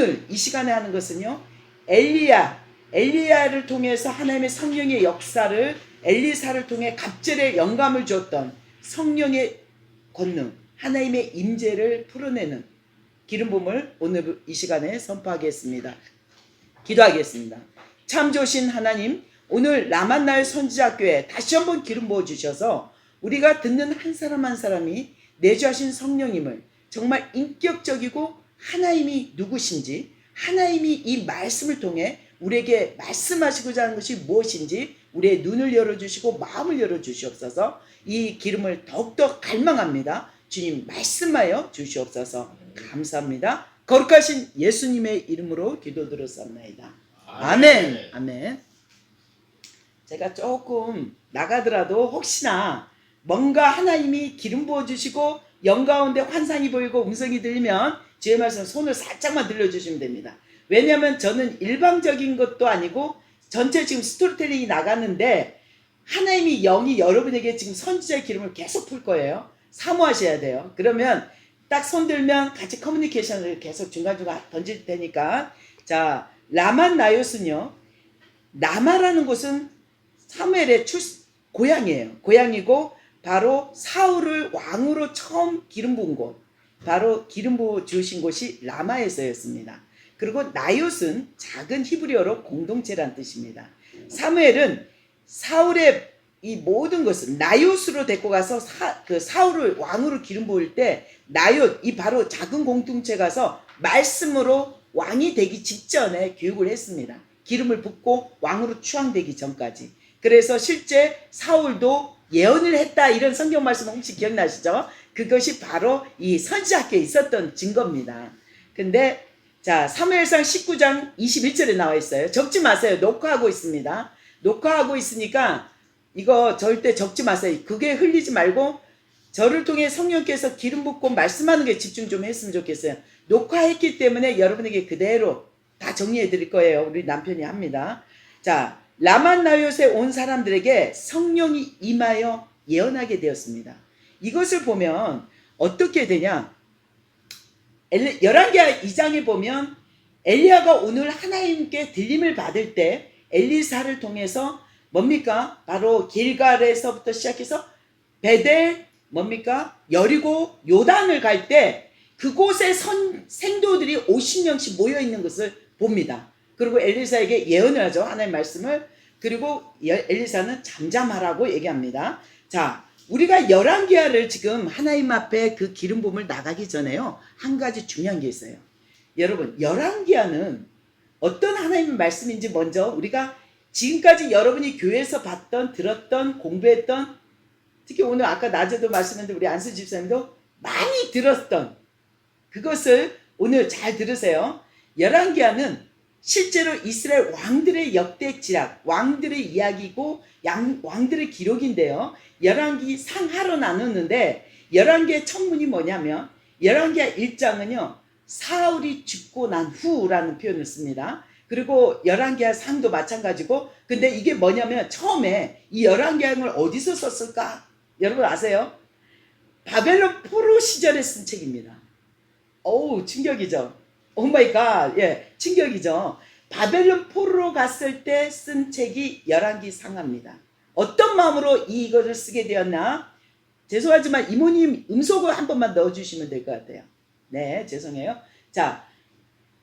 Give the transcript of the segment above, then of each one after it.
오늘 이 시간에 하는 것은요, 엘리야를 통해서 하나님의 성령의 역사를, 엘리사를 통해 갑절의 영감을 줬던 성령의 권능, 하나님의 임재를 풀어내는 기름 부음을 오늘 이 시간에 선포하겠습니다. 기도하겠습니다. 참 좋으신 하나님, 오늘 라만나의 선지자교회 다시 한번 기름 부어주셔서 우리가 듣는 한 사람 한 사람이 내주하신 성령님을 정말 인격적이고 하나님이 누구신지, 하나님이 이 말씀을 통해 우리에게 말씀하시고자 하는 것이 무엇인지 우리의 눈을 열어주시고 마음을 열어주시옵소서. 이 기름을 더욱더 갈망합니다. 주님 말씀하여 주시옵소서. 감사합니다. 거룩하신 예수님의 이름으로 기도드렸사옵나이다. 아멘. 아멘. 제가 조금 나가더라도 혹시나 뭔가 하나님이 기름 부어주시고 영 가운데 환상이 보이고 음성이 들리면 주의 말씀 손을 살짝만 들려주시면 됩니다. 왜냐하면 저는 일방적인 것도 아니고 전체 지금 스토리텔링이 나가는데 하나님이 영이 여러분에게 지금 선지자의 기름을 계속 풀 거예요. 사모하셔야 돼요. 그러면 딱 손 들면 같이 커뮤니케이션을 계속 중간중간 던질 테니까. 자, 라만나요스는요, 라마라는 곳은 사무엘의 고향이에요. 고향이고 바로 사울을 왕으로 처음 기름 부은 곳, 바로 기름 부어 주신 곳이 라마에서였습니다. 그리고 나요스는 작은 히브리어로 공동체란 뜻입니다. 사무엘은 사울의 이 모든 것을 나요스로 데리고 가서 사울을 왕으로 기름 부을 때 나요, 이 바로 작은 공동체 가서 말씀으로 왕이 되기 직전에 교육을 했습니다. 기름을 붓고 왕으로 추앙되기 전까지. 그래서 실제 사울도 예언을 했다, 이런 성경 말씀 혹시 기억나시죠? 그것이 바로 이 선지자학교에 있었던 증거입니다. 근데 자, 사무엘상 19장 21절에 나와 있어요. 적지 마세요. 녹화하고 있습니다. 녹화하고 있으니까 이거 절대 적지 마세요. 그게 흘리지 말고 저를 통해 성령께서 기름 붓고 말씀하는 게 집중 좀 했으면 좋겠어요. 녹화했기 때문에 여러분에게 그대로 다 정리해 드릴 거예요. 우리 남편이 합니다. 자, 라만나요스에 온 사람들에게 성령이 임하여 예언하게 되었습니다. 이것을 보면 어떻게 되냐? 열왕기하 2장에 보면 엘리야가 오늘 하나님께 들림을 받을 때 엘리사를 통해서 뭡니까? 바로 길갈에서부터 시작해서 베델, 뭡니까? 여리고, 요단을 갈 때 그곳에 생도들이 50명씩 모여 있는 것을 봅니다. 그리고 엘리사에게 예언을 하죠. 하나님의 말씀을. 그리고 엘리사는 잠잠하라고 얘기합니다. 자, 우리가 열왕기하를 지금 하나님 앞에 그 기름 부음을 나가기 전에요, 한 가지 중요한 게 있어요. 여러분, 열왕기하는 어떤 하나님의 말씀인지 먼저 우리가 지금까지 여러분이 교회에서 봤던, 들었던, 공부했던, 특히 오늘 아까 낮에도 말씀했는데 우리 안수 집사님도 많이 들었던 그것을 오늘 잘 들으세요. 열왕기하는 실제로 이스라엘 왕들의 역대지락, 왕들의 이야기고 왕들의 기록인데요. 열왕기 상하로 나누는데 열왕기의 첫문이 뭐냐면 열왕기하 1장은요 사울이 죽고 난 후라는 표현을 씁니다. 그리고 열왕기하 상도 마찬가지고, 근데 이게 뭐냐면 처음에 이 열왕기하를 어디서 썼을까? 여러분 아세요? 바벨론 포로 시절에 쓴 책입니다. 어우, 충격이죠. 오 마이 갓. 예, 충격이죠. 바벨론 포로로 갔을 때 쓴 책이 열왕기 상하입니다. 어떤 마음으로 이거를 쓰게 되었나? 죄송하지만 이모님 음속을 한 번만 넣어주시면 될 것 같아요. 네, 죄송해요. 자,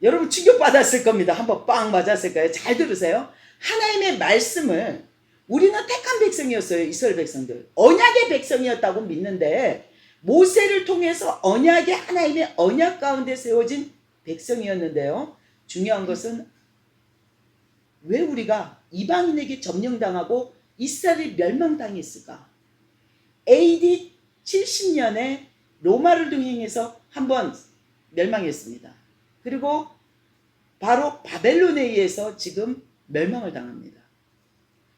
여러분 충격받았을 겁니다. 한번 빵 맞았을 거예요. 잘 들으세요. 하나님의 말씀을, 우리는 택한 백성이었어요. 이스라엘 백성들. 언약의 백성이었다고 믿는데 모세를 통해서 언약의, 하나님의 언약 가운데 세워진 백성이었는데요. 중요한 것은 왜 우리가 이방인에게 점령당하고 이스라엘이 멸망당했을까? AD 70년에 로마를 동행해서 한번 멸망했습니다. 그리고 바로 바벨론에 의해서 지금 멸망을 당합니다.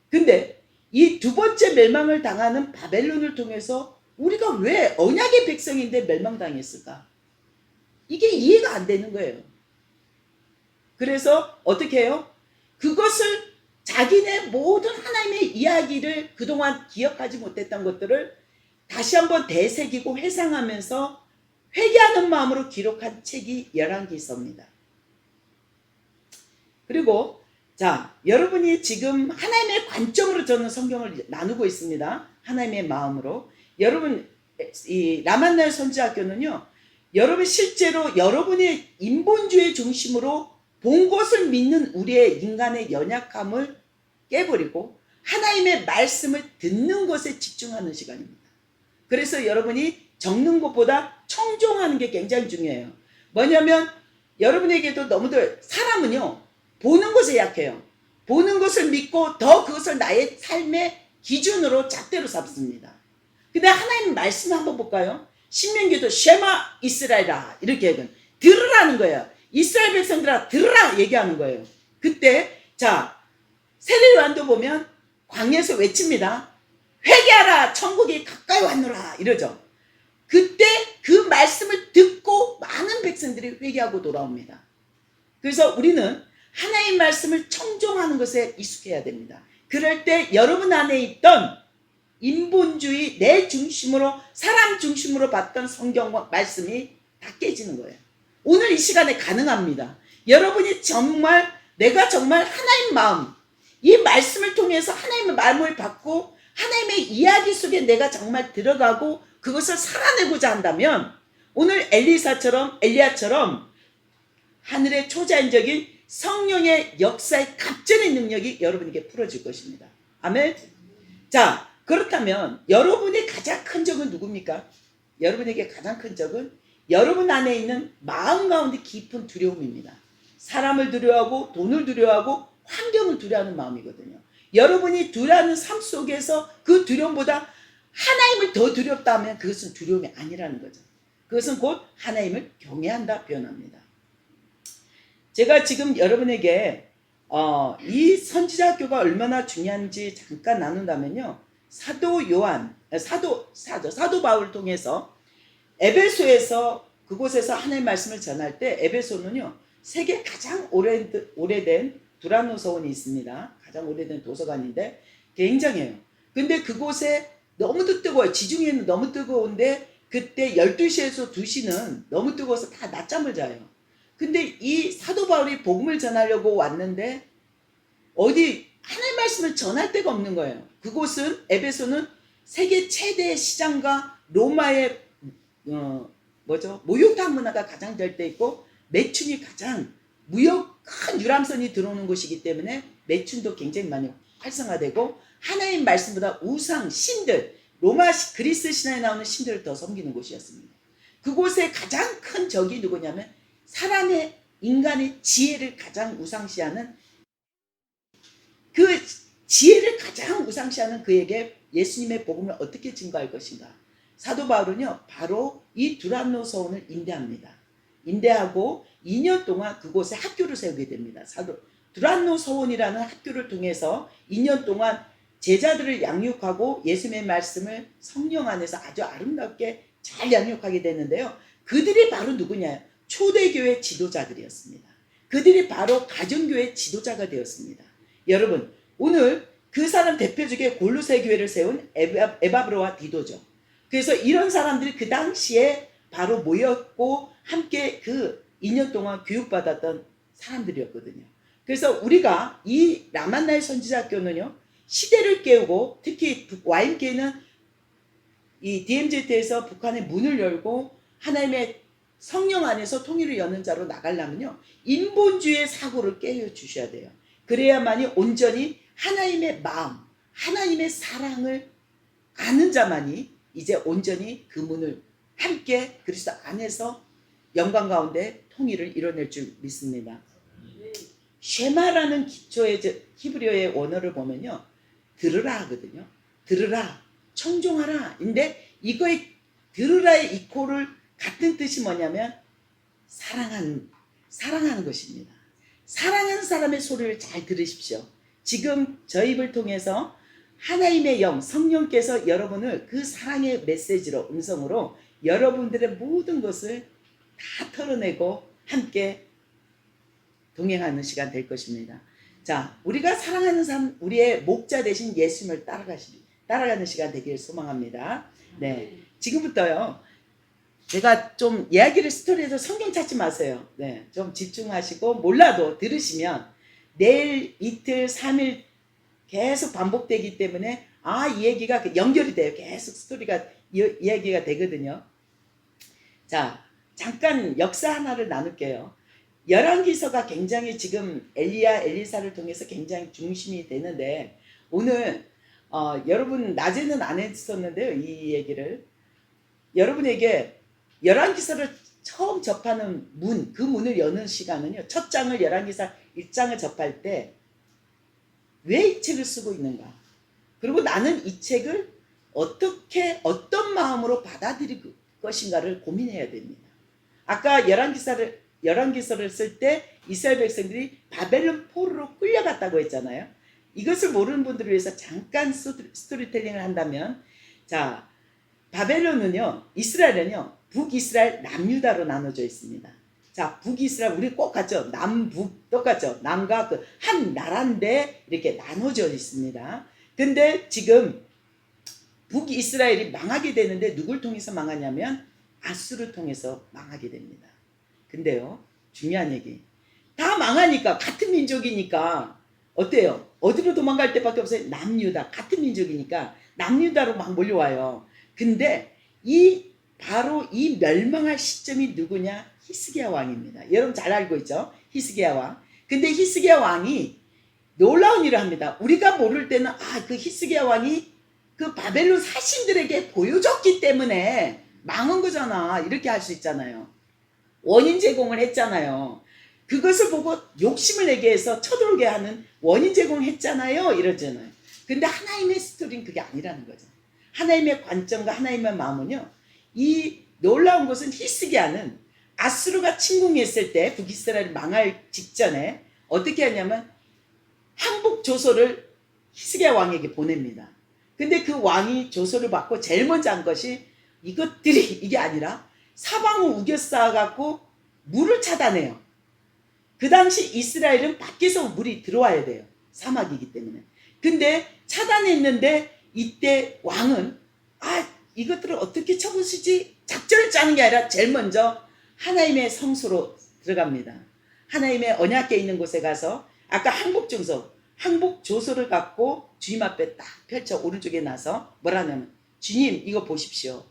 근데 이 두 번째 멸망을 당하는 바벨론을 통해서 우리가 왜 언약의 백성인데 멸망당했을까? 이게 이해가 안 되는 거예요. 그래서 어떻게 해요? 그것을 자기네 모든 하나님의 이야기를 그동안 기억하지 못했던 것들을 다시 한번 되새기고 회상하면서 회개하는 마음으로 기록한 책이 열왕기서입니다. 그리고 자, 여러분이 지금 하나님의 관점으로 저는 성경을 나누고 있습니다. 하나님의 마음으로. 여러분, 이 라만나의 선지학교는요, 여러분 실제로 여러분의 인본주의 중심으로 본 것을 믿는 우리의 인간의 연약함을 깨버리고 하나님의 말씀을 듣는 것에 집중하는 시간입니다. 그래서 여러분이 적는 것보다 청종하는 게 굉장히 중요해요. 뭐냐면 여러분에게도 너무들 사람은요, 보는 것에 약해요. 보는 것을 믿고 더 그것을 나의 삶의 기준으로 잣대로 삼습니다. 근데 하나님 말씀 한번 볼까요? 신명기도 쉐마 이스라엘아 이렇게 하거든. 들으라는 거예요. 이스라엘 백성들아 들으라 얘기하는 거예요. 그때 자 세례요한도 보면 광야에서 외칩니다. 회개하라 천국이 가까이 왔노라 이러죠. 그때 그 말씀을 듣고 많은 백성들이 회개하고 돌아옵니다. 그래서 우리는 하나님 말씀을 청종하는 것에 익숙해야 됩니다. 그럴 때 여러분 안에 있던 인본주의 내 중심으로 사람 중심으로 봤던 성경 말씀이 다 깨지는 거예요. 오늘 이 시간에 가능합니다. 여러분이 정말 내가 정말 하나님 마음 이 말씀을 통해서 하나님의 마음을 받고 하나님의 이야기 속에 내가 정말 들어가고 그것을 살아내고자 한다면 오늘 엘리야처럼 하늘의 초자연적인 성령의 역사의 갑절의 능력이 여러분에게 풀어질 것입니다. 아멘. 자, 그렇다면 여러분의 가장 큰 적은 누굽니까? 여러분에게 가장 큰 적은 여러분 안에 있는 마음 가운데 깊은 두려움입니다. 사람을 두려워하고 돈을 두려워하고 환경을 두려워하는 마음이거든요. 여러분이 두려워하는 삶 속에서 그 두려움보다 하나님을 더 두렵다면 그것은 두려움이 아니라는 거죠. 그것은 곧 하나님을 경외한다 표현합니다. 제가 지금 여러분에게 이 선지자학교가 얼마나 중요한지 잠깐 나눈다면요. 사도 바울을 통해서 에베소에서 그곳에서 하나님의 말씀을 전할 때 에베소는요. 세계 가장 오래된 두란노서원이 있습니다. 가장 오래된 도서관인데 굉장해요. 근데 그곳에 너무도 뜨거워요. 지중해는 너무 뜨거운데 그때 12시에서 2시는 너무 뜨거워서 다 낮잠을 자요. 근데 이 사도 바울이 복음을 전하려고 왔는데 어디 하나님 말씀을 전할 데가 없는 거예요. 그곳은 에베소는 세계 최대의 시장과 로마의 목욕탕 문화가 가장 될 때 있고 매춘이 가장 무역 큰 유람선이 들어오는 곳이기 때문에 매춘도 굉장히 많이 활성화되고 하나님 말씀보다 우상 신들 로마 그리스 신화에 나오는 신들을 더 섬기는 곳이었습니다. 그곳의 가장 큰 적이 누구냐면 사람의 인간의 지혜를 가장 우상시하는 그 지혜를 가장 우상시하는 그에게 예수님의 복음을 어떻게 증거할 것인가. 사도 바울은요 바로 이 두란노서원을 임대합니다. 임대하고 2년 동안 그곳에 학교를 세우게 됩니다. 두란노서원이라는 학교를 통해서 2년 동안 제자들을 양육하고 예수님의 말씀을 성령 안에서 아주 아름답게 잘 양육하게 되는데요. 그들이 바로 누구냐? 초대교회 지도자들이었습니다. 그들이 바로 가정교회 지도자가 되었습니다. 여러분 오늘 그 사람 대표적인 골로새 교회를 세운 에바브로와 디도죠. 그래서 이런 사람들이 그 당시에 바로 모였고 함께 그 2년 동안 교육받았던 사람들이었거든요. 그래서 우리가 이 라만나의 선지자학교는요 시대를 깨우고 특히 YMK는 이 DMZ에서 북한의 문을 열고 하나님의 성령 안에서 통일을 여는 자로 나가려면요 인본주의의 사고를 깨워주셔야 돼요. 그래야만이 온전히 하나님의 마음 하나님의 사랑을 아는 자만이 이제 온전히 그 문을 함께 그리스도 안에서 영광 가운데 통일을 이뤄낼 줄 믿습니다. 쉐마라는 기초의 히브리어의 원어를 보면요 들으라 하거든요. 들으라 청종하라. 근데 이거의 들으라의 이코를 같은 뜻이 뭐냐면 사랑하는 것입니다. 사랑하는 사람의 소리를 잘 들으십시오. 지금 저희 입을 통해서 하나님의 영 성령께서 여러분을 그 사랑의 메시지로 음성으로 여러분들의 모든 것을 다 털어내고 함께 동행하는 시간 될 것입니다. 자, 우리가 사랑하는 사람 우리의 목자 되신 예수님을 따라가는 시간 되기를 소망합니다. 네, 지금부터요. 제가 좀 이야기를 스토리에서 성경 찾지 마세요. 네, 좀 집중하시고 몰라도 들으시면 내일, 이틀, 3일 계속 반복되기 때문에 이 얘기가 연결이 돼요. 계속 스토리가 이야기가 되거든요. 자, 잠깐 역사 하나를 나눌게요. 열왕기서가 굉장히 지금 엘리야, 엘리사를 통해서 굉장히 중심이 되는데 오늘 여러분 낮에는 안 했었는데요. 이 얘기를 여러분에게 열왕기서를 처음 접하는 그 문을 여는 시간은요. 첫 장을 열왕기사 1장을 접할 때 왜 이 책을 쓰고 있는가? 그리고 나는 이 책을 어떻게 어떤 마음으로 받아들일 것인가를 고민해야 됩니다. 아까 열왕기서를 쓸 때 이스라엘 백성들이 바벨론 포로로 끌려갔다고 했잖아요. 이것을 모르는 분들을 위해서 잠깐 스토리텔링을 한다면, 자, 바벨론은요, 이스라엘은요, 북이스라엘, 남유다로 나눠져 있습니다. 자, 북이스라엘, 우리 꼭 같죠? 남북 똑같죠? 남과 한 나라인데 이렇게 나눠져 있습니다. 근데 지금 북이스라엘이 망하게 되는데 누굴 통해서 망하냐면 아수를 통해서 망하게 됩니다. 근데요, 중요한 얘기. 다 망하니까 같은 민족이니까 어때요? 어디로 도망갈 데밖에 없어요? 남유다. 같은 민족이니까 남유다로 막 몰려와요. 근데 바로 이 멸망할 시점이 누구냐? 히스기야 왕입니다. 여러분 잘 알고 있죠? 히스기야 왕. 근데 히스기야 왕이 놀라운 일을 합니다. 우리가 모를 때는 그 히스기야 왕이 그 바벨론 사신들에게 보여줬기 때문에 망한 거잖아. 이렇게 할 수 있잖아요. 원인 제공을 했잖아요. 그것을 보고 욕심을 내게 해서 쳐들어오게 하는 원인 제공했잖아요. 이러잖아요. 근데 하나님의 스토리는 그게 아니라는 거죠. 하나님의 관점과 하나님의 마음은요. 이 놀라운 것은 히스기야는 아수르가 침공했을 때 북이스라엘이 망할 직전에 어떻게 하냐면 항복 조서를 히스기야 왕에게 보냅니다. 근데 그 왕이 조서를 받고 제일 먼저 한 것이 이게 아니라 사방을 우겨싸갖고 물을 차단해요. 그 당시 이스라엘은 밖에서 물이 들어와야 돼요. 사막이기 때문에. 근데 차단했는데 이때 왕은 이것들을 어떻게 쳐부수지? 작전을 짜는 게 아니라 제일 먼저 하나님의 성소로 들어갑니다. 하나님의 언약궤 있는 곳에 가서 아까 항복 조서를 갖고 주님 앞에 딱 펼쳐 오른쪽에 나서 뭐라 하냐면 주님 이거 보십시오.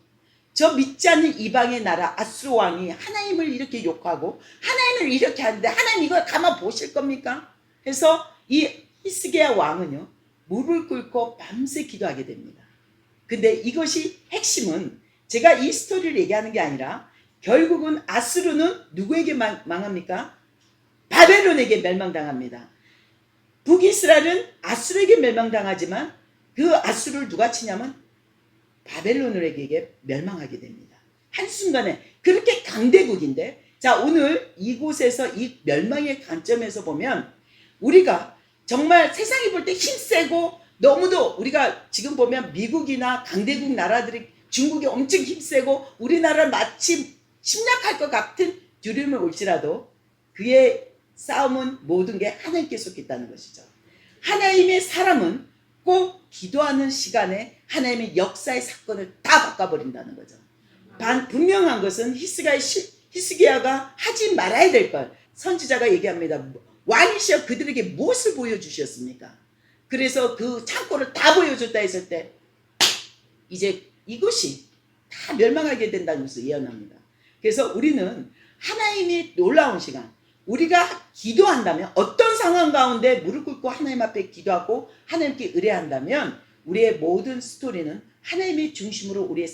저 믿지 않는 이방의 나라 아수르 왕이 하나님을 이렇게 욕하고 하나님을 이렇게 하는데 하나님 이걸 가만 보실 겁니까? 해서 이 히스기야 왕은요 무릎을 꿇고 밤새 기도하게 됩니다. 근데 이것이 핵심은 제가 이 스토리를 얘기하는 게 아니라 결국은 아수르는 누구에게 망합니까? 바벨론에게 멸망당합니다. 북이스라엘은 아수르에게 멸망당하지만 그 아수르를 누가 치냐면 바벨론에게 멸망하게 됩니다. 한순간에 그렇게 강대국인데 자 오늘 이곳에서 이 멸망의 관점에서 보면 우리가 정말 세상이 볼 때 힘세고 너무도 우리가 지금 보면 미국이나 강대국 나라들이 중국이 엄청 힘세고 우리나라를 마치 침략할 것 같은 두려움이 올지라도 그의 싸움은 모든 게 하나님께 속했다는 것이죠. 하나님의 사람은 꼭 기도하는 시간에 하나님의 역사의 사건을 다 바꿔버린다는 거죠. 분명한 것은 히스기야가 하지 말아야 될 걸 선지자가 얘기합니다. 왕이시여 그들에게 무엇을 보여주셨습니까? 그래서 그 창고를 다 보여줬다 했을 때 이제 이것이 다 멸망하게 된다는 것을 예언합니다. 그래서 우리는 하나님의 놀라운 시간 우리가 기도한다면 어떤 상황 가운데 무릎 꿇고 하나님 앞에 기도하고 하나님께 의뢰한다면 우리의 모든 스토리는 하나님의 중심으로 우리의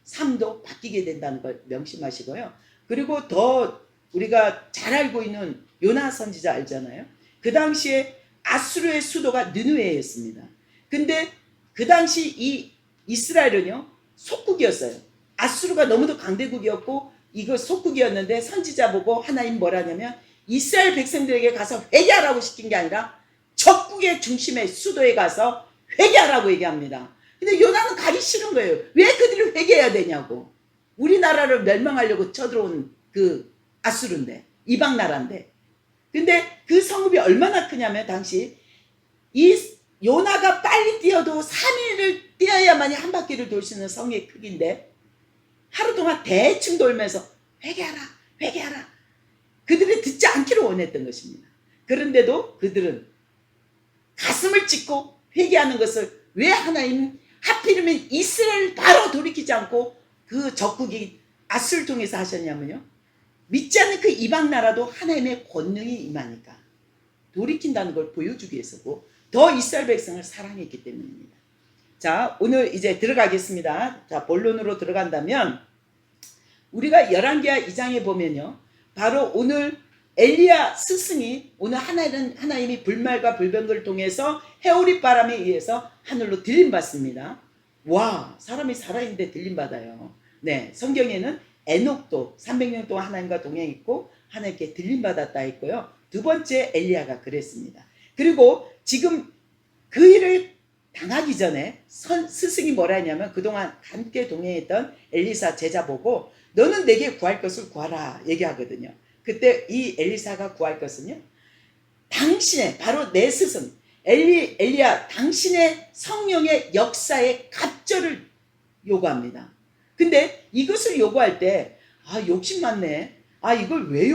삶도 바뀌게 된다는 걸 명심하시고요. 그리고 더 우리가 잘 알고 있는 요나 선지자 알잖아요. 그 당시에 아수르의 수도가 느느웨였습니다. 근데 그 당시 이 이스라엘은요 속국이었어요. 아수르가 너무도 강대국이었고 이거 속국이었는데 선지자 보고 하나님 뭐라냐면 이스라엘 백성들에게 가서 회개하라고 시킨 게 아니라 적국의 중심의 수도에 가서 회개하라고 얘기합니다. 근데 요나는 가기 싫은 거예요. 왜 그들을 회개해야 되냐고. 우리나라를 멸망하려고 쳐들어온 그 아수르인데 이방 나라인데 근데 그 성읍이 얼마나 크냐면 당시 이 요나가 빨리 뛰어도 3일을 뛰어야만이 한 바퀴를 돌 수 있는 성의 크기인데 하루 동안 대충 돌면서 회개하라 회개하라 그들이 듣지 않기를 원했던 것입니다. 그런데도 그들은 가슴을 찢고 회개하는 것을 왜 하나님 하필이면 이스라엘을 바로 돌이키지 않고 그 적국이 아수를 통해서 하셨냐면요. 믿지 않는 그 이방 나라도 하나님의 권능이 임하니까 돌이킨다는 걸 보여주기 위해서고 더 이스라엘 백성을 사랑했기 때문입니다. 자, 오늘 이제 들어가겠습니다. 자, 본론으로 들어간다면 우리가 열왕기하 2장에 보면요. 바로 오늘 엘리야 스승이 오늘 하나님이 불말과 불병거를 통해서 해오리 바람에 의해서 하늘로 들림받습니다. 와, 사람이 살아있는데 들림받아요. 네, 성경에는 에녹도 300년 동안 하나님과 동행했고 하나님께 들림받았다 했고요. 두 번째 엘리야가 그랬습니다. 그리고 지금 그 일을 당하기 전에 스승이 뭐라 했냐면 그동안 함께 동행했던 엘리사 제자 보고 너는 내게 구할 것을 구하라 얘기하거든요. 그때 이 엘리사가 구할 것은요. 당신의 바로 내 스승 엘리야 당신의 성령의 역사의 갑절을 요구합니다. 근데 이것을 요구할 때 욕심 많네. 이걸 왜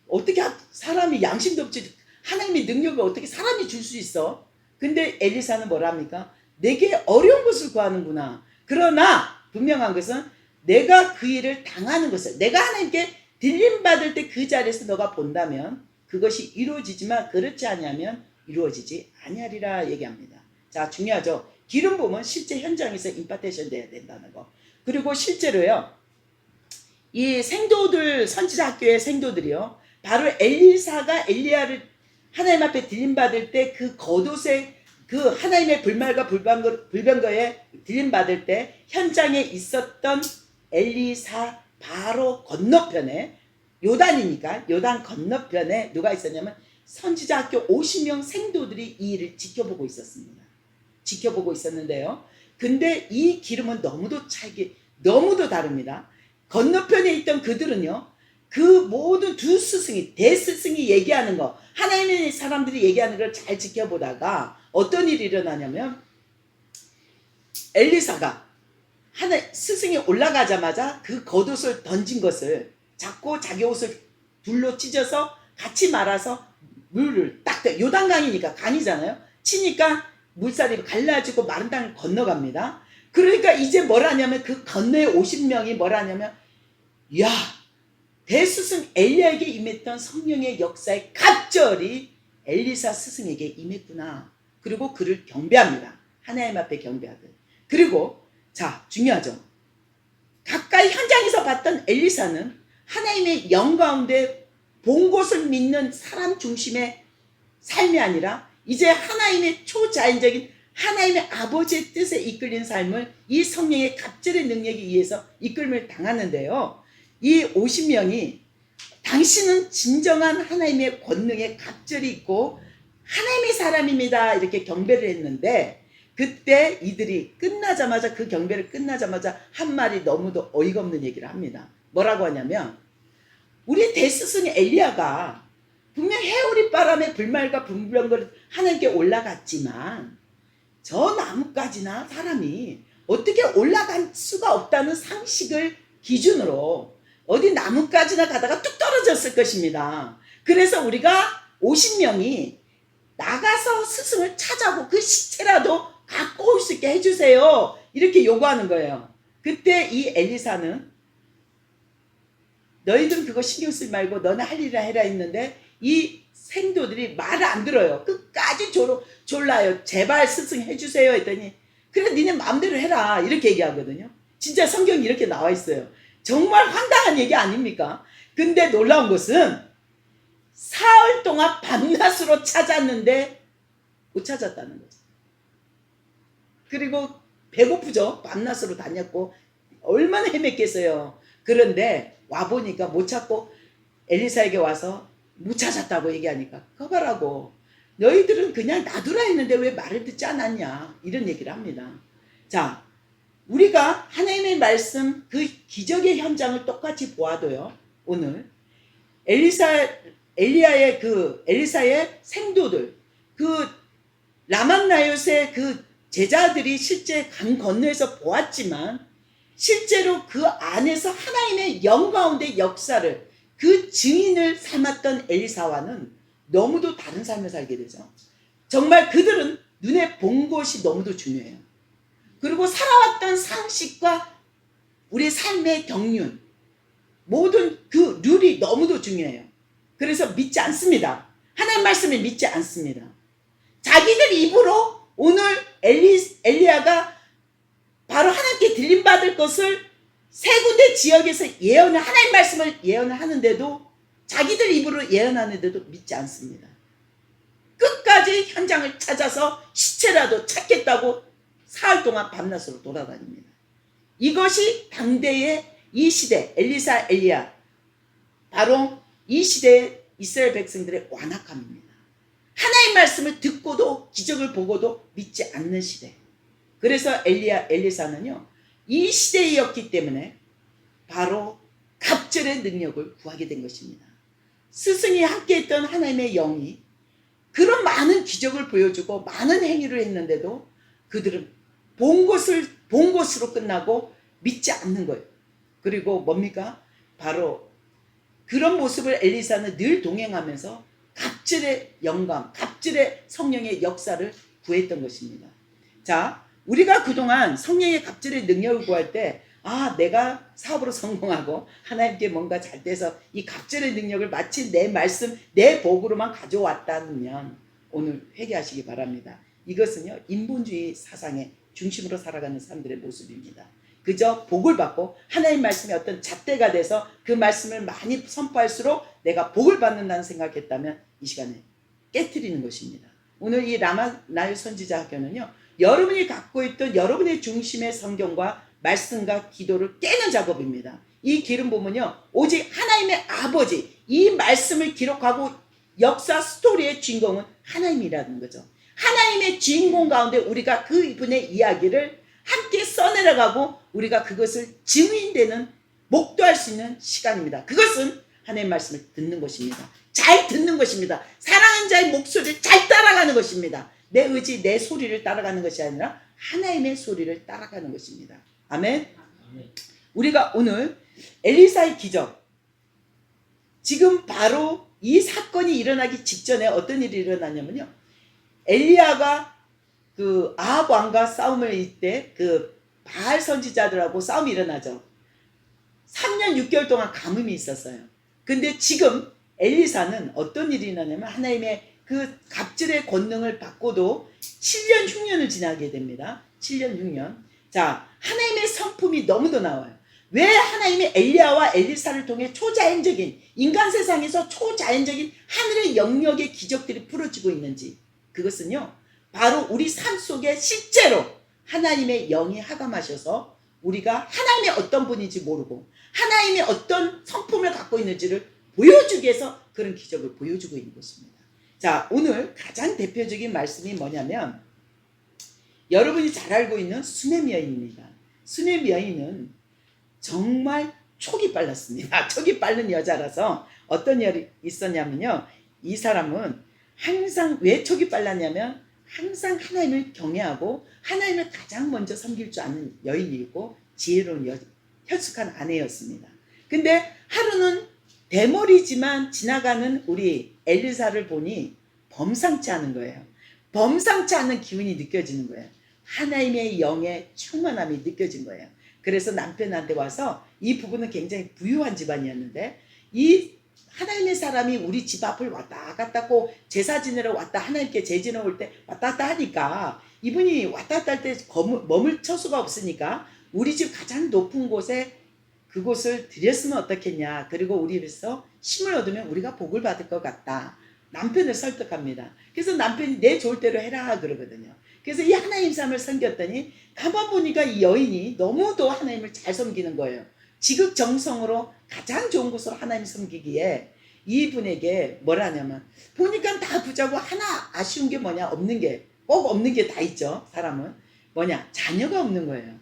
어떻게 사람이 양심도 없지 하나님의 능력을 어떻게 사람이 줄 수 있어? 근데 엘리사는 뭐라 합니까? 내게 어려운 것을 구하는구나. 그러나 분명한 것은 내가 그 일을 당하는 것을 내가 하나님께 들림받을 때 그 자리에서 너가 본다면 그것이 이루어지지만 그렇지 않으면 이루어지지 아니하리라 얘기합니다. 자, 중요하죠. 기름 부음은 실제 현장에서 임파테이션 돼야 된다는 거. 그리고 실제로요. 이 생도들 선지자 학교의 생도들이요. 바로 엘리사가 엘리야를 하나님 앞에 들림받을 때 그 겉옷에 그 하나님의 불말과 불병거에 들림받을 때 현장에 있었던 엘리사 바로 건너편에 요단이니까 요단 건너편에 누가 있었냐면 선지자 학교 50명 생도들이 이 일을 지켜보고 있었습니다. 지켜보고 있었는데요. 근데 이 기름은 너무도 다릅니다. 건너편에 있던 그들은요. 그 모든 두 스승이 대스승이 얘기하는 거 하나님의 사람들이 얘기하는 걸 잘 지켜보다가 어떤 일이 일어나냐면 엘리사가 스승이 올라가자마자 그 겉옷을 던진 것을 잡고 자기 옷을 둘로 찢어서 같이 말아서 물을 딱 요단강이니까 강이잖아요. 치니까 물살이 갈라지고 마른 땅을 건너갑니다. 그러니까 이제 뭐라 하냐면 그 건너에 50명이 뭐라 하냐면 야 대스승 엘리야에게 임했던 성령의 역사의 갑절이 엘리사 스승에게 임했구나. 그리고 그를 경배합니다. 하나님 앞에 경배하듯. 그리고 자 중요하죠. 가까이 현장에서 봤던 엘리사는 하나님의 영 가운데 본 곳을 믿는 사람 중심의 삶이 아니라 이제 하나님의 초자연적인 하나님의 아버지의 뜻에 이끌린 삶을 이 성령의 갑절의 능력에 의해서 이끌림을 당하는데요. 이 50명이 당신은 진정한 하나님의 권능의 갑절이 있고 하나님의 사람입니다. 이렇게 경배를 했는데 그때 이들이 끝나자마자 그 경배를 끝나자마자 한 말이 너무도 어이가 없는 얘기를 합니다. 뭐라고 하냐면 우리 대스승 엘리야가 분명 해오리 바람에 불말과 불병거를 하나님께 올라갔지만 저 나무까지나 사람이 어떻게 올라갈 수가 없다는 상식을 기준으로 어디 나무까지나 가다가 뚝 떨어졌을 것입니다. 그래서 우리가 50명이 나가서 스승을 찾아오고 그 시체라도 갖고 올 수 있게 해주세요. 이렇게 요구하는 거예요. 그때 이 엘리사는 너희들은 그거 신경 쓰지 말고 너네 할 일이라 해라 했는데 이 생도들이 말을 안 들어요. 끝까지 졸라요. 제발 스승 해주세요 했더니 그래 니네 마음대로 해라 이렇게 얘기하거든요. 진짜 성경이 이렇게 나와 있어요. 정말 황당한 얘기 아닙니까? 근데 놀라운 것은 사흘 동안 밤낮으로 찾았는데 못 찾았다는 거죠. 그리고 배고프죠. 밤낮으로 다녔고 얼마나 헤맸겠어요. 그런데 와보니까 못 찾고 엘리사에게 와서 못 찾았다고 얘기하니까 거봐라고 너희들은 그냥 놔두라 했는데 왜 말을 듣지 않았냐 이런 얘기를 합니다. 자 우리가 하나님의 말씀 그 기적의 현장을 똑같이 보아도요. 오늘 엘리야의 엘리사의 생도들 그 라만나요스의 그 제자들이 실제 강 건너에서 보았지만 실제로 그 안에서 하나님의 영 가운데 역사를 그 증인을 삼았던 엘리사와는 너무도 다른 삶을 살게 되죠. 정말 그들은 눈에 본 것이 너무도 중요해요. 그리고 살아왔던 상식과 우리 삶의 경륜, 모든 그 룰이 너무도 중요해요. 그래서 믿지 않습니다. 하나님 말씀을 믿지 않습니다. 자기들 입으로 오늘 엘리야가 바로 하나님께 들림받을 것을 세 군데 지역에서 예언을, 하나님 말씀을 예언을 하는데도, 자기들 입으로 예언하는데도 믿지 않습니다. 끝까지 현장을 찾아서 시체라도 찾겠다고 사흘 동안 밤낮으로 돌아다닙니다. 이것이 당대의 이 시대, 엘리사, 엘리야, 바로 이 시대의 이스라엘 백성들의 완악함입니다. 하나님 말씀을 듣고도 기적을 보고도 믿지 않는 시대. 그래서 엘리사는요, 이 시대였기 때문에 바로 갑절의 능력을 구하게 된 것입니다. 스승이 함께 했던 하나님의 영이 그런 많은 기적을 보여주고 많은 행위를 했는데도 그들은 본 것으로 끝나고 믿지 않는 거예요. 그리고 뭡니까? 바로 그런 모습을 엘리사는 늘 동행하면서 갑절의 영감, 갑절의 성령의 역사를 구했던 것입니다. 자, 우리가 그동안 성령의 갑절의 능력을 구할 때, 내가 사업으로 성공하고 하나님께 뭔가 잘 돼서 이 갑절의 능력을 마치 내 말씀, 내 복으로만 가져왔다면 오늘 회개하시기 바랍니다. 이것은요, 인본주의 사상의 중심으로 살아가는 사람들의 모습입니다. 그저 복을 받고 하나님 말씀에 어떤 잣대가 돼서 그 말씀을 많이 선포할수록 내가 복을 받는다는 생각했다면 이 시간에 깨트리는 것입니다. 오늘 이 라마나일 선지자 학교는요, 여러분이 갖고 있던 여러분의 중심의 성경과 말씀과 기도를 깨는 작업입니다. 이 기름 부음은요, 오직 하나님의 아버지, 이 말씀을 기록하고 역사 스토리의 주인공은 하나님이라는 거죠. 하나님의 주인공 가운데 우리가 그분의 이야기를 함께 써내려가고 우리가 그것을 증인되는, 목도할 수 있는 시간입니다. 그것은 하나님의 말씀을 듣는 것입니다. 잘 듣는 것입니다. 사랑하는 자의 목소리를 잘 따라가는 것입니다. 내 의지, 내 소리를 따라가는 것이 아니라 하나님의 소리를 따라가는 것입니다. 아멘. 우리가 오늘 엘리사의 기적, 지금 바로 이 사건이 일어나기 직전에 어떤 일이 일어나냐면요, 엘리야가 그 아합 왕과 싸움을 이때 그 바알 선지자들하고 싸움이 일어나죠. 3년 6개월 동안 가뭄이 있었어요. 근데 지금 엘리사는 어떤 일이 일어나냐면 하나님의 그 갑절의 권능을 받고도 7년 흉년을 지나게 됩니다. 7년 흉년. 자, 하나님의 성품이 너무도 나와요. 왜 하나님이 엘리야와 엘리사를 통해 초자연적인, 인간 세상에서 초자연적인 하늘의 영역의 기적들이 풀어지고 있는지, 그것은요, 바로 우리 삶 속에 실제로 하나님의 영이 하감하셔서 우리가 하나님의 어떤 분인지 모르고 하나님의 어떤 성품을 갖고 있는지를 보여주기 위해서 그런 기적을 보여주고 있는 것입니다. 자, 오늘 가장 대표적인 말씀이 뭐냐면, 여러분이 잘 알고 있는 수넴 여인입니다. 수넴 여인은 정말 촉이 빨랐습니다. 촉이 빠른 여자라서 어떤 일이 있었냐면요, 이 사람은 항상, 왜 촉이 빨랐냐면 항상 하나님을 경외하고 하나님을 가장 먼저 섬길 줄 아는 여인이고 지혜로운 현숙한 아내였습니다. 근데 하루는 대머리지만 지나가는 우리 엘리사를 보니 범상치 않은 거예요. 범상치 않은 기운이 느껴지는 거예요. 하나님의 영의 충만함이 느껴진 거예요. 그래서 남편한테 와서, 이 부부는 굉장히 부유한 집안이었는데 이 하나님의 사람이 우리 집 앞을 왔다 갔다 하고 제사 지내러 왔다, 하나님께 제지러 올 때 왔다 갔다 하니까 이분이 왔다 갔다 할 때 머물 처수가 없으니까 우리 집 가장 높은 곳에 그곳을 드렸으면 어떻겠냐, 그리고 우리로서 힘을 얻으면 우리가 복을 받을 것 같다. 남편을 설득합니다. 그래서 남편이 내 좋을 대로 해라 그러거든요. 그래서 이 하나님 삶을 섬겼더니 가만 보니까 이 여인이 너무도 하나님을 잘 섬기는 거예요. 지극정성으로 가장 좋은 곳으로 하나님 섬기기에 이분에게 뭐라 하냐면, 보니까 다 부자고 하나 아쉬운 게 뭐냐, 없는 게, 꼭 없는 게 다 있죠. 사람은 뭐냐, 자녀가 없는 거예요.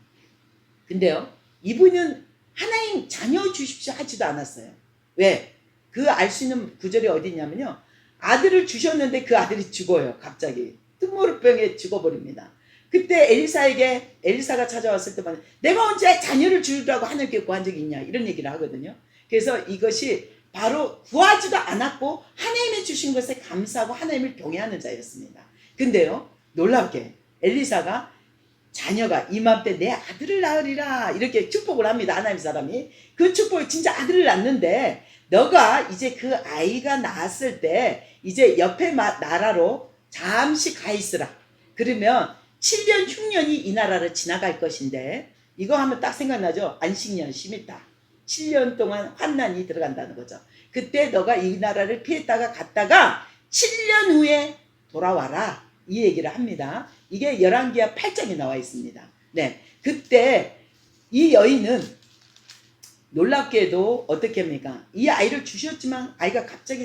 근데요, 이분은 하나님 자녀 주십시오 하지도 않았어요. 왜? 그 알 수 있는 구절이 어디 있냐면요, 아들을 주셨는데 그 아들이 죽어요. 갑자기 tum모루병에 죽어버립니다. 그때 엘리사가 찾아왔을 때만, 내가 언제 자녀를 주라고 하나님께 구한 적이 있냐, 이런 얘기를 하거든요. 그래서 이것이 바로 구하지도 않았고 하나님이 주신 것에 감사하고 하나님을 경외하는 자였습니다. 근데요, 놀랍게 엘리사가 자녀가 이맘때 내 아들을 낳으리라 이렇게 축복을 합니다. 하나님 사람이. 그 축복이 진짜 아들을 낳는데 너가 이제 그 아이가 낳았을 때 이제 옆에 나라로 잠시 가 있으라. 그러면 7년 흉년이 이 나라를 지나갈 것인데, 이거 하면 딱 생각나죠? 안식년 심했다. 7년 동안 환난이 들어간다는 거죠. 그때 너가 이 나라를 피했다가 갔다가 7년 후에 돌아와라. 이 얘기를 합니다. 이게 열왕기하 8장에 나와 있습니다. 네, 그때 이 여인은 놀랍게도 어떻게 합니까? 이 아이를 주셨지만 아이가 갑자기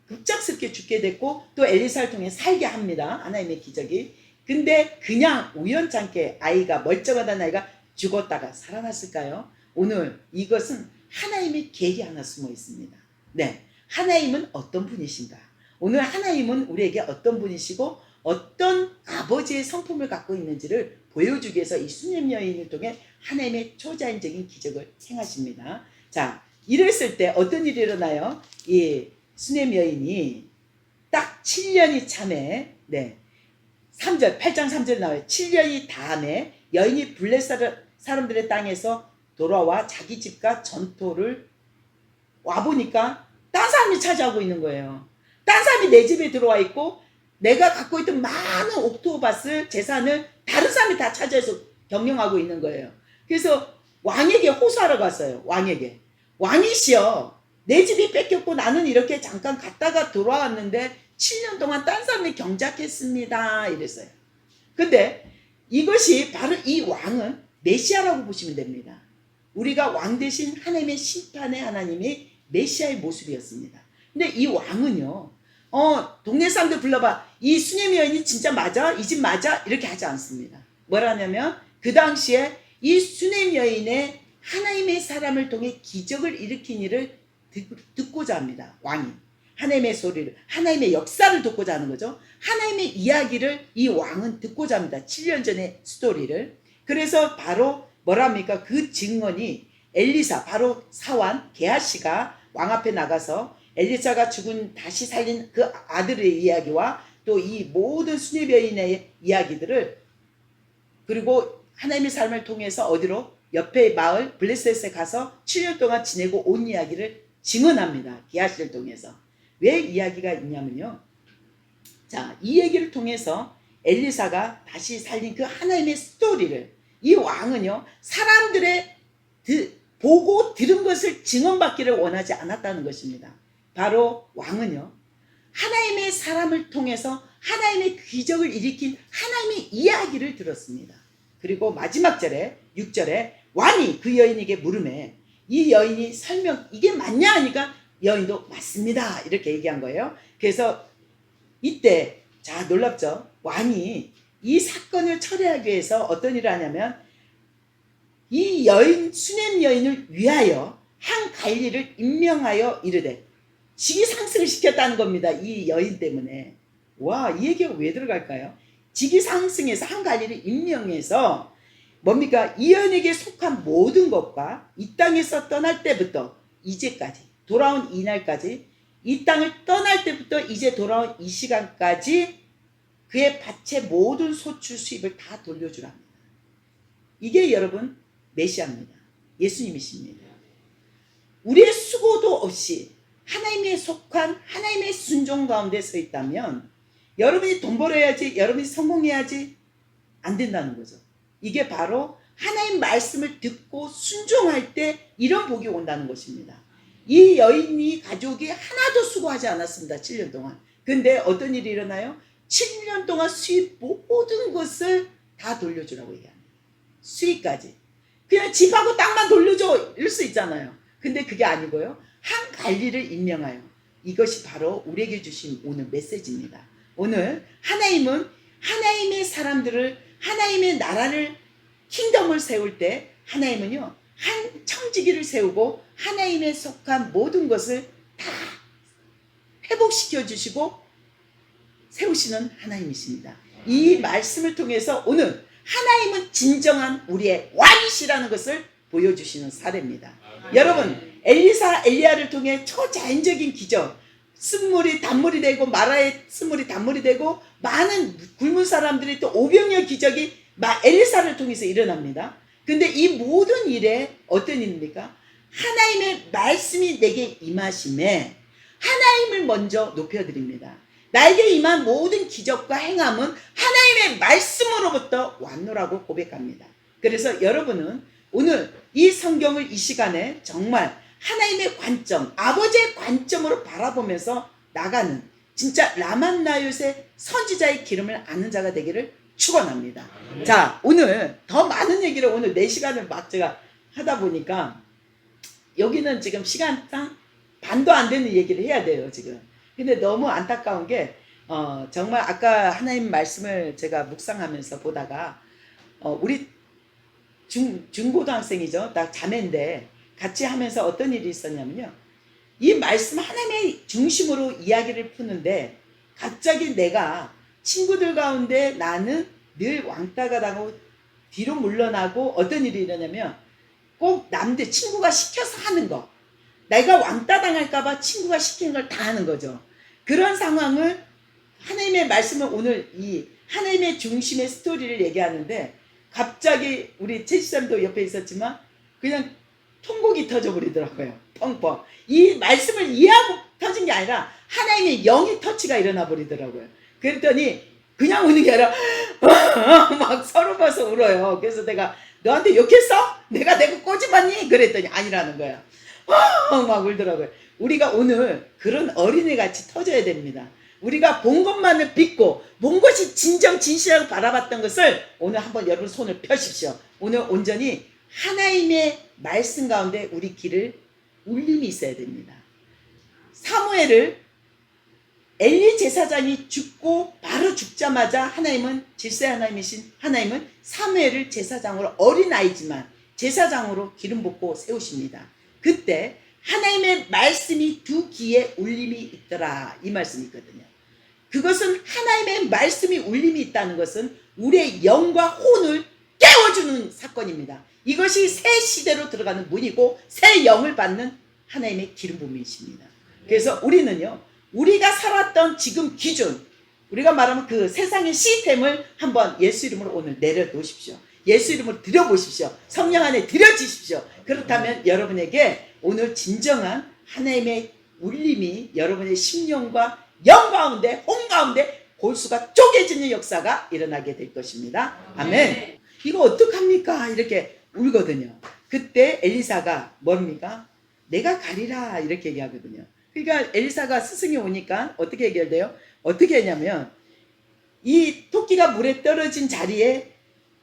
급작스럽게 죽게 됐고 또 엘리사를 통해 살게 합니다. 하나님의 기적이. 근데 그냥 우연찮게 아이가, 멀쩡하다는 아이가 죽었다가 살아났을까요? 오늘 이것은 하나님의 계획이 하나 숨어 있습니다. 네, 하나님은 어떤 분이신가? 오늘 하나님은 우리에게 어떤 분이시고 어떤 아버지의 성품을 갖고 있는지를 보여주기 위해서 이 수넴 여인을 통해 하나님의 초자연적인 기적을 행하십니다. 자, 이랬을 때 어떤 일이 일어나요? 이 수넴 여인이 딱 7년이 참에, 네, 3절, 8장 3절에 나와요. 7년이 다음에 여인이 블레 사람들의 땅에서 돌아와 자기 집과 전토를 와보니까 딴 사람이 차지하고 있는 거예요. 딴 사람이 내 집에 들어와 있고 내가 갖고 있던 많은 옥토밭을, 재산을 다른 사람이 다 차지해서 경영하고 있는 거예요. 그래서 왕에게 호소하러 갔어요. 왕에게. 왕이시여, 내 집이 뺏겼고 나는 이렇게 잠깐 갔다가 돌아왔는데 7년 동안 딴 사람이 경작했습니다. 이랬어요. 근데 이것이 바로 이 왕은 메시아라고 보시면 됩니다. 우리가 왕 대신 하나님의 심판의 하나님이 메시아의 모습이었습니다. 근데 이 왕은요, 동네 사람들 불러봐. 이 수넴 여인이 진짜 맞아? 이 집 맞아? 이렇게 하지 않습니다. 뭐라 하냐면 그 당시에 이 수넴 여인의 하나님의 사람을 통해 기적을 일으킨 일을 듣고자 합니다. 왕이. 하나님의 소리를, 하나님의 역사를 듣고자 하는 거죠. 하나님의 이야기를 이 왕은 듣고자 합니다. 7년 전의 스토리를. 그래서 바로 뭐라 합니까? 그 증언이 엘리사, 바로 사환 게하시가 왕 앞에 나가서 엘리사가 죽은 다시 살린 그 아들의 이야기와 또 이 모든 수넴 여인의 이야기들을, 그리고 하나님의 삶을 통해서 어디로? 옆에 마을 블레셋에 가서 7년 동안 지내고 온 이야기를 증언합니다. 게하시를 통해서. 왜 이야기가 있냐면요, 자, 이 얘기를 통해서 엘리사가 다시 살린 그 하나님의 스토리를, 이 왕은요 사람들의 보고 들은 것을 증언받기를 원하지 않았다는 것입니다. 바로 왕은요 하나님의 사람을 통해서 하나님의 기적을 일으킨 하나님의 이야기를 들었습니다. 그리고 마지막 절에 6절에 왕이 그 여인에게 물으매, 이 여인이 설명, 이게 맞냐 하니까 여인도 맞습니다 이렇게 얘기한 거예요. 그래서 이때, 자, 놀랍죠? 왕이 이 사건을 처리하기 위해서 어떤 일을 하냐면 이 여인, 수넴 여인을 위하여 한 관리를 임명하여 이르되, 직위 상승을 시켰다는 겁니다. 이 여인 때문에. 와, 이 얘기가 왜 들어갈까요? 직위 상승해서 한 관리를 임명해서 뭡니까? 이 여인에게 속한 모든 것과 이 땅에서 떠날 때부터 이제까지, 돌아온 이날까지, 이 땅을 떠날 때부터 이제 돌아온 이 시간까지 그의 밭의 모든 소출 수입을 다 돌려주라 합니다. 이게 여러분 메시아입니다. 예수님이십니다. 우리의 수고도 없이 하나님의 속한 하나님의 순종 가운데 서 있다면 여러분이 돈 벌어야지, 여러분이 성공해야지 안 된다는 거죠. 이게 바로 하나님 말씀을 듣고 순종할 때 이런 복이 온다는 것입니다. 이 여인이 가족이 하나도 수고하지 않았습니다. 7년 동안. 근데 어떤 일이 일어나요? 7년 동안 수입 모든 것을 다 돌려주라고 얘기합니다. 수입까지. 그냥 집하고 땅만 돌려줘 이럴 수 있잖아요. 근데 그게 아니고요, 한 관리를 임명하여, 이것이 바로 우리에게 주신 오늘 메시지입니다. 오늘 하나님은 하나님의 사람들을, 하나님의 나라를, 킹덤을 세울 때 하나님은요 한 청지기를 세우고 하나님에 속한 모든 것을 다 회복시켜 주시고 세우시는 하나님이십니다. 이 말씀을 통해서 오늘 하나님은 진정한 우리의 왕이시라는 것을 보여주시는 사례입니다. 여러분, 엘리사 엘리야를 통해 초자연적인 기적, 쓴물이 단물이 되고 마라의 쓴물이 단물이 되고 많은 굶은 사람들이 또 오병이어 기적이 엘리사를 통해서 일어납니다. 근데 이 모든 일에 어떤 일입니까? 하나님의 말씀이 내게 임하심에 하나님을 먼저 높여드립니다. 나에게 임한 모든 기적과 행함은 하나님의 말씀으로부터 왔노라고 고백합니다. 그래서 여러분은 오늘 이 성경을 이 시간에 정말 하나님의 관점, 아버지의 관점으로 바라보면서 나가는 진짜 라만나요의 선지자의 기름을 아는 자가 되기를 축원합니다. 자, 오늘 더 많은 얘기를 오늘 4시간을 막 제가 하다 보니까 여기는 지금 시간상 반도 안 되는 얘기를 해야 돼요, 지금. 근데 너무 안타까운 게 정말 아까 하나님 말씀을 제가 묵상하면서 보다가 우리 중고등학생이죠. 나 자매인데 같이 하면서 어떤 일이 있었냐면요. 이 말씀 하나님의 중심으로 이야기를 푸는데 갑자기 내가 친구들 가운데 나는 늘 왕따가 나고 뒤로 물러나고 어떤 일이 일어나면 꼭 남들 친구가 시켜서 하는 거. 내가 왕따 당할까봐 친구가 시키는 걸 다 하는 거죠. 그런 상황을 하나님의 말씀을 오늘 이 하나님의 중심의 스토리를 얘기하는데 갑자기 우리 채시쌤도 옆에 있었지만 그냥 통곡이 터져버리더라고요. 펑펑. 이 말씀을 이해하고 터진 게 아니라 하나님의 영이 터치가 일어나 버리더라고요. 그랬더니 그냥 우는 게 아니라 막 서로 봐서 울어요. 그래서 내가 너한테 욕했어? 내가 내가 꼬집었니? 그랬더니 아니라는 거야. 막 울더라고요. 우리가 오늘 그런 어린애같이 터져야 됩니다. 우리가 본 것만을 믿고 본 것이 진정 진실하고 바라봤던 것을 오늘 한번 여러분 손을 펴십시오. 오늘 온전히 하나님의 말씀 가운데 우리 길을 울림이 있어야 됩니다. 사무엘을 엘리 제사장이 죽고 바로 죽자마자 하나님은 질세 하나님이신 하나님은 사무엘을 제사장으로 어린아이지만 제사장으로 기름 붓고 세우십니다. 그때 하나님의 말씀이 두 귀에 울림이 있더라 이 말씀이 있거든요. 그것은 하나님의 말씀이 울림이 있다는 것은 우리의 영과 혼을 깨워주는 사건입니다. 이것이 새 시대로 들어가는 문이고 새 영을 받는 하나님의 기름 부음이십니다. 그래서 우리는요, 우리가 살았던 지금 기준, 우리가 말하면 그 세상의 시스템을 한번 예수 이름으로 오늘 내려놓으십시오. 예수 이름으로 드려보십시오. 성령 안에 드려지십시오. 그렇다면 여러분에게 오늘 진정한 하나님의 울림이 여러분의 심령과 영 가운데, 혼 가운데 골수가 쪼개지는 역사가 일어나게 될 것입니다. 아멘. 이거 어떡합니까? 이렇게 울거든요. 그때 엘리사가 뭡니까? 내가 가리라 이렇게 얘기하거든요. 그러니까 엘리사가 스승이 오니까 어떻게 해결돼요? 어떻게 하냐면 이 토끼가 물에 떨어진 자리에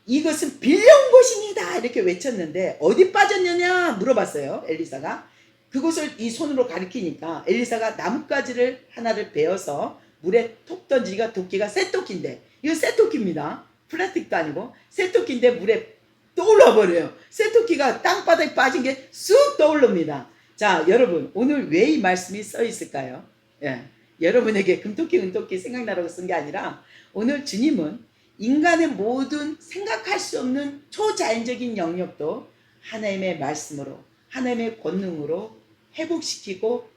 이것은 빌려온 곳입니다 이렇게 외쳤는데 어디 빠졌느냐 물어봤어요. 엘리사가 그곳을 이 손으로 가리키니까 엘리사가 나뭇가지를 하나를 베어서 물에 톡 던지니까 토끼가 새토끼인데 이거 새토끼입니다. 플라스틱도 아니고 새토끼인데 물에 떠올라 버려요. 새토끼가 땅바닥에 빠진 게 쑥 떠오릅니다. 자, 여러분 오늘 왜 이 말씀이 써 있을까요? 예, 여러분에게 금토끼 은토끼 생각나라고 쓴 게 아니라 오늘 주님은 인간의 모든 생각할 수 없는 초자연적인 영역도 하나님의 말씀으로 하나님의 권능으로 회복시키고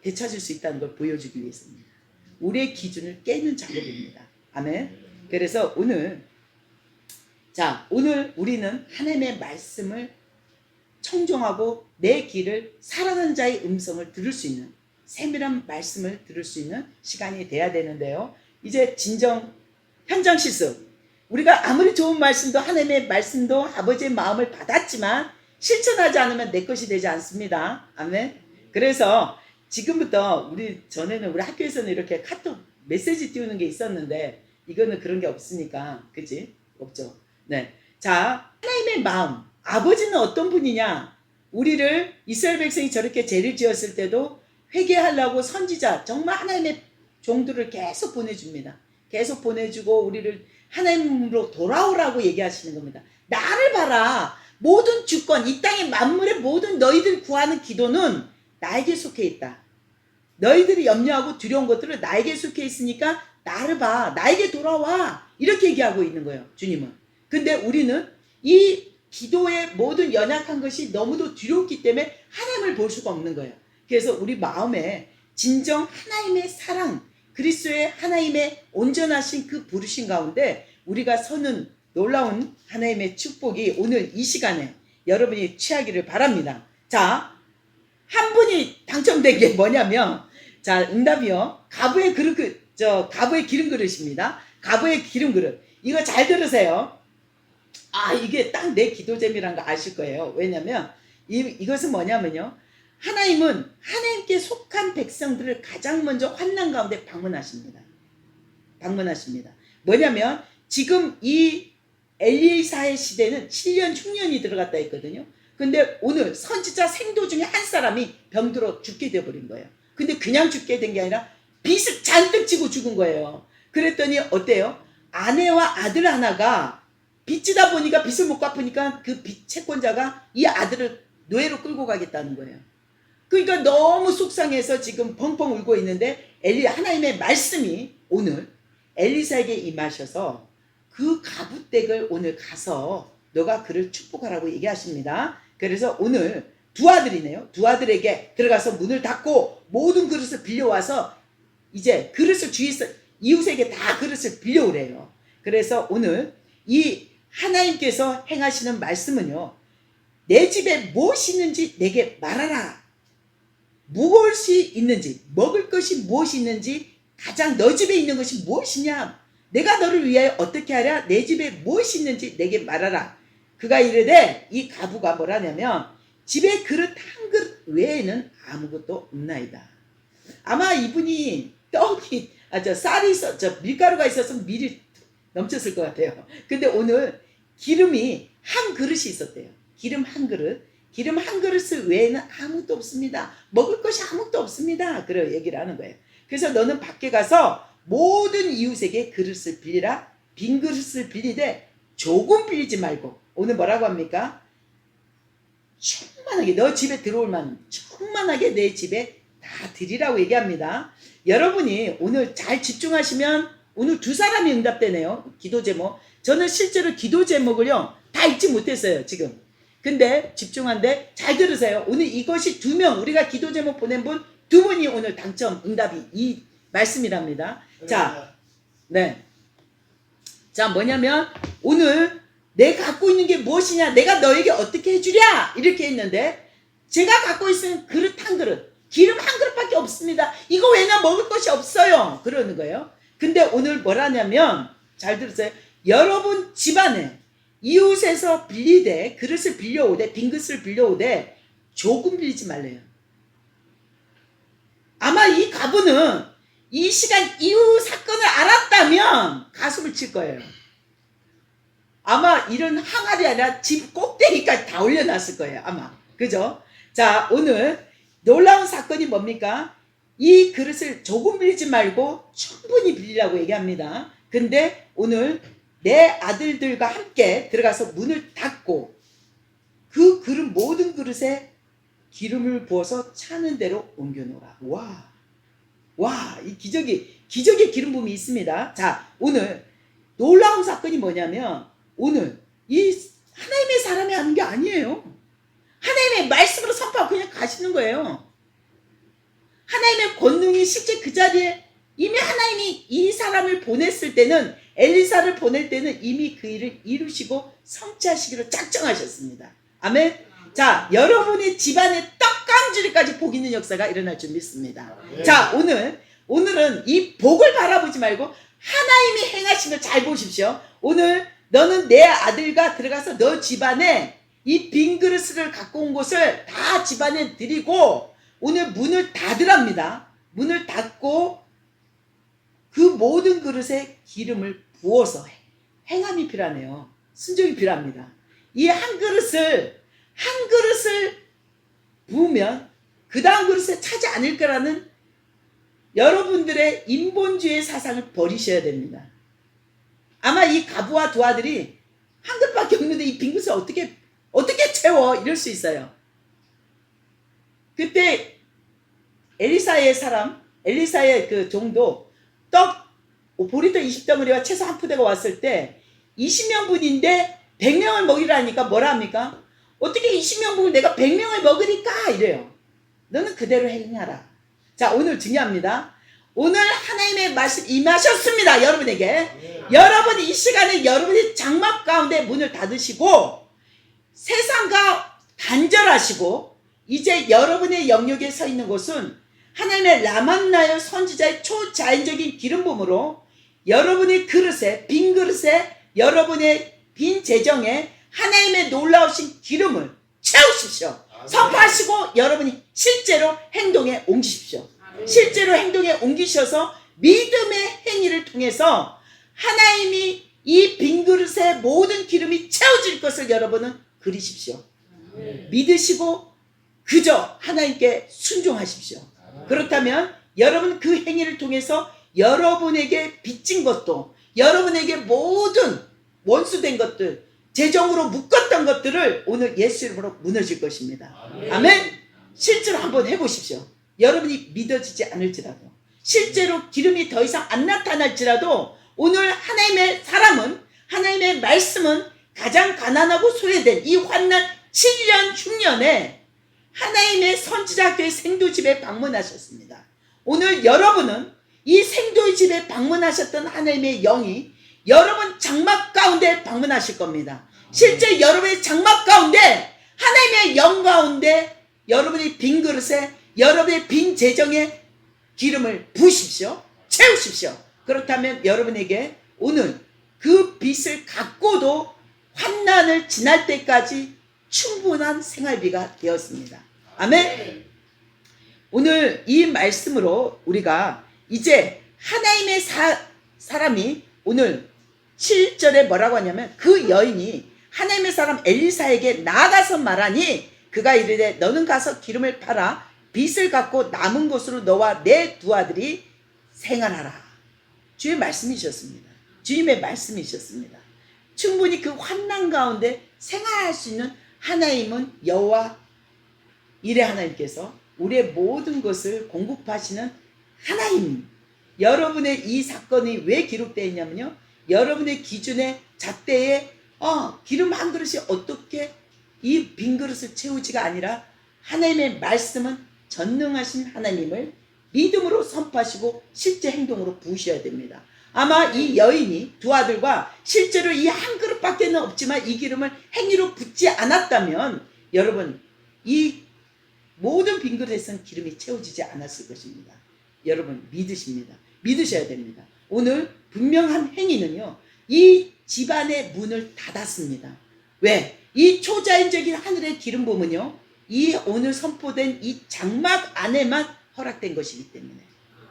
되찾을 수 있다는 걸 보여주기 위해서입니다. 우리의 기준을 깨는 작업입니다. 아멘. 그래서 오늘 우리는 하나님의 말씀을 청종하고 내 길을 살아가는 자의 음성을 들을 수 있는 세밀한 말씀을 들을 수 있는 시간이 돼야 되는데요. 이제 진정 현장 실습. 우리가 아무리 좋은 말씀도 하나님의 말씀도 아버지의 마음을 받았지만 실천하지 않으면 내 것이 되지 않습니다. 아멘. 그래서 지금부터 전에는 우리 학교에서는 이렇게 카톡 메시지 띄우는 게 있었는데 이거는 그런 게 없으니까 그치? 없죠. 네. 자, 하나님의 마음. 아버지는 어떤 분이냐? 우리를 이스라엘 백성이 저렇게 죄를 지었을 때도 회개하려고 선지자 정말 하나님의 종들을 계속 보내줍니다. 계속 보내주고 우리를 하나님으로 돌아오라고 얘기하시는 겁니다. 나를 봐라. 모든 주권, 이 땅의 만물의 모든 너희들 구하는 기도는 나에게 속해 있다. 너희들이 염려하고 두려운 것들은 나에게 속해 있으니까 나를 봐. 나에게 돌아와. 이렇게 얘기하고 있는 거예요. 주님은. 근데 우리는 이 기도의 모든 연약한 것이 너무도 두렵기 때문에 하나님을 볼 수가 없는 거예요. 그래서 우리 마음에 진정 하나님의 사랑, 그리스도의 하나님의 온전하신 그 부르심 가운데 우리가 서는 놀라운 하나님의 축복이 오늘 이 시간에 여러분이 취하기를 바랍니다. 자, 한 분이 당첨된 게 뭐냐면, 자, 응답이요. 가부의 가부의 기름 그릇입니다. 가부의 기름 그릇. 이거 잘 들으세요. 이게 딱 내 기도잼이란 거 아실 거예요. 왜냐면 이것은 뭐냐면요. 하나님은 하나님께 속한 백성들을 가장 먼저 환난 가운데 방문하십니다. 뭐냐면 지금 이 엘리사의 시대는 7년 흉년이 들어갔다 했거든요. 근데 오늘 선지자 생도 중에 한 사람이 병들어 죽게 되어버린 거예요. 근데 그냥 죽게 된 게 아니라 빚을 잔뜩 지고 죽은 거예요. 그랬더니 어때요? 아내와 아들 하나가 빚지다 보니까 빚을 못 갚으니까 그 빚 채권자가 이 아들을 노예로 끌고 가겠다는 거예요. 그러니까 너무 속상해서 지금 펑펑 울고 있는데 하나님의 말씀이 오늘 엘리사에게 임하셔서 그 가부댁을 오늘 가서 너가 그를 축복하라고 얘기하십니다. 그래서 오늘 두 아들이네요. 두 아들에게 들어가서 문을 닫고 모든 그릇을 빌려와서 이제 그릇을 이웃에게 다 그릇을 빌려오래요. 그래서 오늘 이 하나님께서 행하시는 말씀은요. 내 집에 무엇이 있는지 내게 말하라. 무엇이 있는지, 먹을 것이 무엇이 있는지, 가장 너 집에 있는 것이 무엇이냐. 내가 너를 위하여 어떻게 하랴. 내 집에 무엇이 있는지 내게 말하라. 그가 이르되, 이 가부가 뭐라냐면 집에 그릇 한 그릇 외에는 아무것도 없나이다. 아마 이분이 쌀이 밀가루가 있어서 밀이 넘쳤을 것 같아요. 근데 오늘 기름이 한 그릇이 있었대요. 기름 한 그릇을 외에는 아무것도 없습니다. 먹을 것이 아무것도 없습니다. 그래 얘기를 하는 거예요. 그래서 너는 밖에 가서 모든 이웃에게 그릇을 빌리라. 빈 그릇을 빌리되 조금 빌리지 말고. 오늘 뭐라고 합니까? 충만하게 너 집에 들어올 만한 충만하게 내 집에 다 드리라고 얘기합니다. 여러분이 오늘 잘 집중하시면 오늘 두 사람이 응답되네요. 기도 제목. 저는 실제로 기도 제목을요 다 읽지 못했어요 지금. 근데 집중한데 잘 들으세요. 오늘 이것이 2명 우리가 기도 제목 보낸 분 2분이 오늘 당첨 응답이 이 말씀이랍니다. 자, 네. 자, 뭐냐면 오늘 내가 갖고 있는 게 무엇이냐, 내가 너에게 어떻게 해주랴 이렇게 했는데 제가 갖고 있는 그릇 한 그릇, 기름 한 그릇밖에 없습니다. 이거 외에는 먹을 것이 없어요. 그러는 거예요. 근데 오늘 뭐라냐면 잘 들으세요. 여러분 집안에 이웃에서 빌리되 그릇을 빌려오되 빈 그릇을 빌려오되 조금 빌리지 말래요. 아마 이 가부는 이 시간 이후 사건을 알았다면 가슴을 칠 거예요. 아마 이런 항아리 아니라 집 꼭대기까지 다 올려놨을 거예요. 아마. 그죠? 자, 오늘 놀라운 사건이 뭡니까? 이 그릇을 조금 빌리지 말고 충분히 빌리라고 얘기합니다. 근데 오늘 내 아들들과 함께 들어가서 문을 닫고 그 그릇 모든 그릇에 기름을 부어서 차는 대로 옮겨놓으라. 와, 이 기적의 기름 부음이 있습니다. 자, 오늘 놀라운 사건이 뭐냐면 오늘 이 하나님의 사람이 하는 게 아니에요. 하나님의 말씀으로 선포하고 그냥 가시는 거예요. 하나님의 권능이 실제 그 자리에 이미 하나님이 이 사람을 보냈을 때는 엘리사를 보낼 때는 이미 그 일을 이루시고 성취하시기로 작정하셨습니다. 아멘. 자, 여러분의 집안에 떡강주리까지 복 있는 역사가 일어날 줄 믿습니다. 자, 오늘은 이 복을 바라보지 말고 하나님이 행하신 걸 잘 보십시오. 오늘 너는 내 아들과 들어가서 너 집안에 이 빈 그릇을 갖고 온 것을 다 집안에 드리고 오늘 문을 닫으랍니다. 문을 닫고 그 모든 그릇에 기름을 부어서 행함이 필요하네요. 순종이 필요합니다. 이 한 그릇을 부으면 그 다음 그릇에 차지 않을 거라는 여러분들의 인본주의 사상을 버리셔야 됩니다. 아마 이 가부와 두 아들이 한 그릇밖에 없는데 이 빈 그릇을 어떻게 채워? 이럴 수 있어요. 그때 엘리사의 그 종도 보리떡 20덩어리와 채소 한 푸대가 왔을 때 20명분인데 100명을 먹이라니까 뭐라 합니까? 어떻게 20명분을 내가 100명을 먹으니까 이래요. 너는 그대로 행하라. 자, 오늘 중요합니다. 오늘 하나님의 말씀 임하셨습니다. 여러분에게. 여러분 이 시간에 여러분이 장막 가운데 문을 닫으시고 세상과 단절하시고 이제 여러분의 영역에 서 있는 곳은 하나님의 라만나요 선지자의 초자연적인 기름 부음으로 여러분의 그릇에, 빈 그릇에, 여러분의 빈 재정에 하나님의 놀라우신 기름을 채우십시오. 선포하시고 여러분이 실제로 행동에 옮기십시오. 실제로 행동에 옮기셔서 믿음의 행위를 통해서 하나님이 이 빈 그릇에 모든 기름이 채워질 것을 여러분은 그리십시오. 믿으시고 그저 하나님께 순종하십시오. 그렇다면 여러분 그 행위를 통해서 여러분에게 빚진 것도, 여러분에게 모든 원수된 것들, 재정으로 묶었던 것들을 오늘 예수 이름으로 무너질 것입니다. 아멘. 실제로 한번 해보십시오. 여러분이 믿어지지 않을지라도, 실제로 기름이 더 이상 안 나타날지라도 오늘 하나님의 사람은, 하나님의 말씀은 가장 가난하고 소외된 이 환난 7년 흉년에 하나님의 선지자교회 생도집에 방문하셨습니다. 오늘 여러분은 이 생도의 집에 방문하셨던 하나님의 영이 여러분 장막 가운데 방문하실 겁니다. 실제 여러분의 장막 가운데 하나님의 영 가운데 여러분의 빈 그릇에, 여러분의 빈 재정에 기름을 부으십시오. 채우십시오. 그렇다면 여러분에게 오늘 그 빚을 갖고도 환난을 지날 때까지 충분한 생활비가 되었습니다. 아멘. 오늘 이 말씀으로 우리가 이제 하나님의 사람이 오늘 7절에 뭐라고 하냐면 그 여인이 하나님의 사람 엘리사에게 나아가서 말하니 그가 이르되 너는 가서 기름을 팔아 빚을 갚고 남은 것으로 너와 내 두 아들이 생활하라. 주의 말씀이셨습니다. 주님의 말씀이셨습니다. 충분히 그 환난 가운데 생활할 수 있는 하나님은 여호와 이레 하나님께서 우리의 모든 것을 공급하시는 하나님. 여러분의 이 사건이 왜 기록되어 있냐면요, 여러분의 기준의 잣대에 기름 한 그릇이 어떻게 이 빈 그릇을 채우지가 아니라 하나님의 말씀은 전능하신 하나님을 믿음으로 선포하시고 실제 행동으로 부으셔야 됩니다. 아마 이 여인이 두 아들과 실제로 이 한 그릇밖에는 없지만 이 기름을 행위로 붓지 않았다면 여러분 이 모든 빈 그릇에서는 기름이 채워지지 않았을 것입니다. 여러분 믿으십니다. 믿으셔야 됩니다. 오늘 분명한 행위는요, 이 집안의 문을 닫았습니다. 왜? 이 초자연적인 하늘의 기름 부음은요, 이 오늘 선포된 이 장막 안에만 허락된 것이기 때문에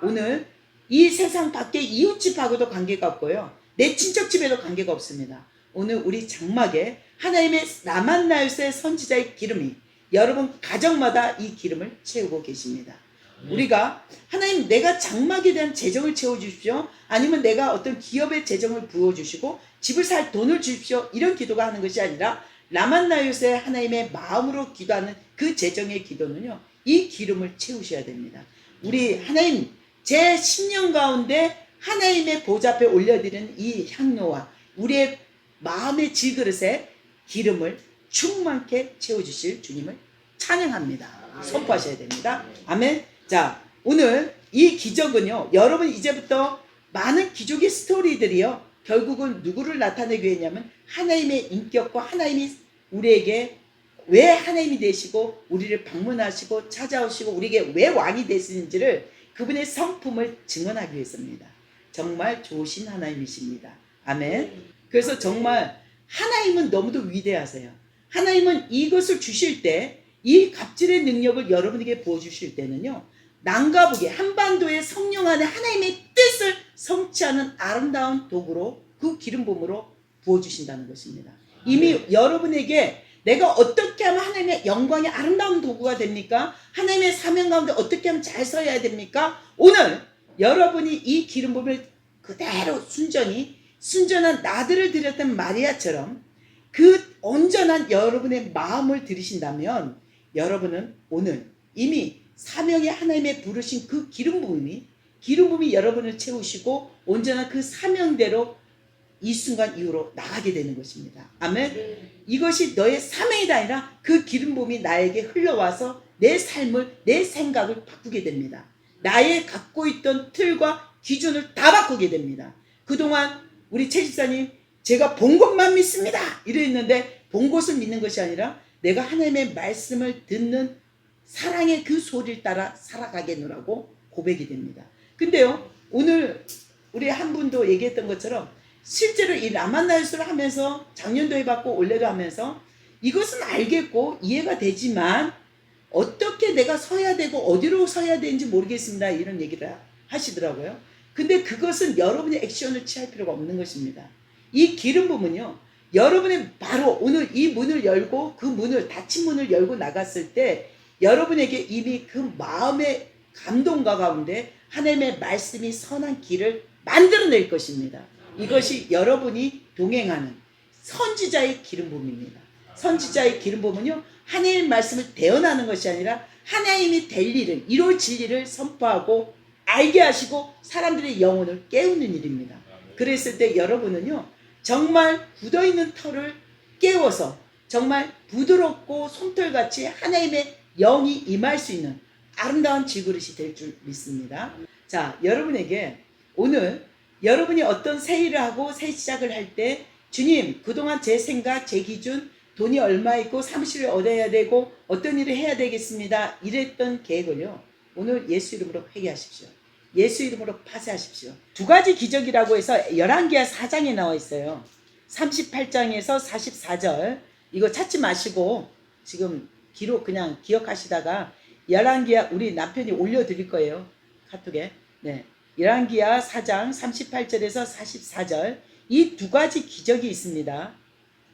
오늘 이 세상 밖에 이웃집하고도 관계가 없고요, 내 친척집에도 관계가 없습니다. 오늘 우리 장막에 하나님의 라만나요스의 선지자의 기름이 여러분 가정마다 이 기름을 채우고 계십니다. 우리가 하나님 내가 장막에 대한 재정을 채워주십시오, 아니면 내가 어떤 기업의 재정을 부어주시고 집을 살 돈을 주십시오, 이런 기도가 하는 것이 아니라 라만나요스의 하나님의 마음으로 기도하는 그 재정의 기도는요, 이 기름을 채우셔야 됩니다. 우리 하나님 제 10년 가운데 하나님의 보좌 앞에 올려드리는 이 향로와 우리의 마음의 질그릇에 기름을 충만케 채워주실 주님을 찬양합니다. 선포하셔야 됩니다. 아멘. 자, 오늘 이 기적은요, 여러분 이제부터 많은 기적의 스토리들이요, 결국은 누구를 나타내기 위해냐면 하나님의 인격과 하나님이 우리에게 왜 하나님이 되시고 우리를 방문하시고 찾아오시고 우리에게 왜 왕이 되시는지를 그분의 성품을 증언하기 위해서입니다. 정말 좋으신 하나님이십니다. 아멘. 그래서 정말 하나님은 너무도 위대하세요. 하나님은 이것을 주실 때, 이 갑질의 능력을 여러분에게 부어주실 때는요, 남과 북의 한반도의 성령 안에 하나님의 뜻을 성취하는 아름다운 도구로, 그 기름 부음으로 부어주신다는 것입니다. 이미 여러분에게 내가 어떻게 하면 하나님의 영광의 아름다운 도구가 됩니까? 하나님의 사명 가운데 어떻게 하면 잘 서야 됩니까? 오늘 여러분이 이 기름 부음을 그대로 순전한 나들을 드렸던 마리아처럼 그 온전한 여러분의 마음을 들이신다면 여러분은 오늘 이미 사명의 하나님의 부르신 그 기름 부음이 여러분을 채우시고 온전한 그 사명대로 이 순간 이후로 나가게 되는 것입니다. 아멘. 이것이 너의 사명이다 아니라 그 기름 부음이 나에게 흘러와서 내 삶을, 내 생각을 바꾸게 됩니다. 나의 갖고 있던 틀과 기준을 다 바꾸게 됩니다. 그동안 우리 최 집사님 제가 본 것만 믿습니다 이랬는데 본 것을 믿는 것이 아니라 내가 하나님의 말씀을 듣는 사랑의 그 소리를 따라 살아가겠노라고 고백이 됩니다. 근데요, 오늘 우리 한 분도 얘기했던 것처럼 실제로 이 라만나이스를 하면서 작년도 해봤고 올해도 하면서 이것은 알겠고 이해가 되지만 어떻게 내가 서야 되고 어디로 서야 되는지 모르겠습니다 이런 얘기를 하시더라고요. 근데 그것은 여러분이 액션을 취할 필요가 없는 것입니다. 이 기름 부음은요, 여러분이 바로 오늘 이 문을 열고 그 문을, 닫힌 문을 열고 나갔을 때 여러분에게 이미 그 마음의 감동과 가운데 하나님의 말씀이 선한 길을 만들어낼 것입니다. 이것이 여러분이 동행하는 선지자의 기름 부음입니다. 선지자의 기름 부음은요, 하나님의 말씀을 대언하는 것이 아니라 하나님이 될 일을, 이루어질 일을 선포하고 알게 하시고 사람들의 영혼을 깨우는 일입니다. 그랬을 때 여러분은요, 정말 굳어있는 털을 깨워서 정말 부드럽고 솜털같이 하나님의 영이 임할 수 있는 아름다운 질그릇이 될 줄 믿습니다. 자, 여러분에게 오늘 여러분이 어떤 새 일을 하고 새 시작을 할 때 주님, 그동안 제 생각, 제 기준, 돈이 얼마 있고 사무실을 얻어야 되고 어떤 일을 해야 되겠습니다 이랬던 계획을요, 오늘 예수 이름으로 회개하십시오. 예수 이름으로 파쇄하십시오. 두 가지 기적이라고 해서 열왕기하 4장에 나와 있어요. 38장에서 44절 이거 찾지 마시고 지금 기록 그냥 기억하시다가 열왕기하 우리 남편이 올려드릴 거예요. 카톡에. 네, 열왕기하 4장 38절에서 44절 이 두 가지 기적이 있습니다.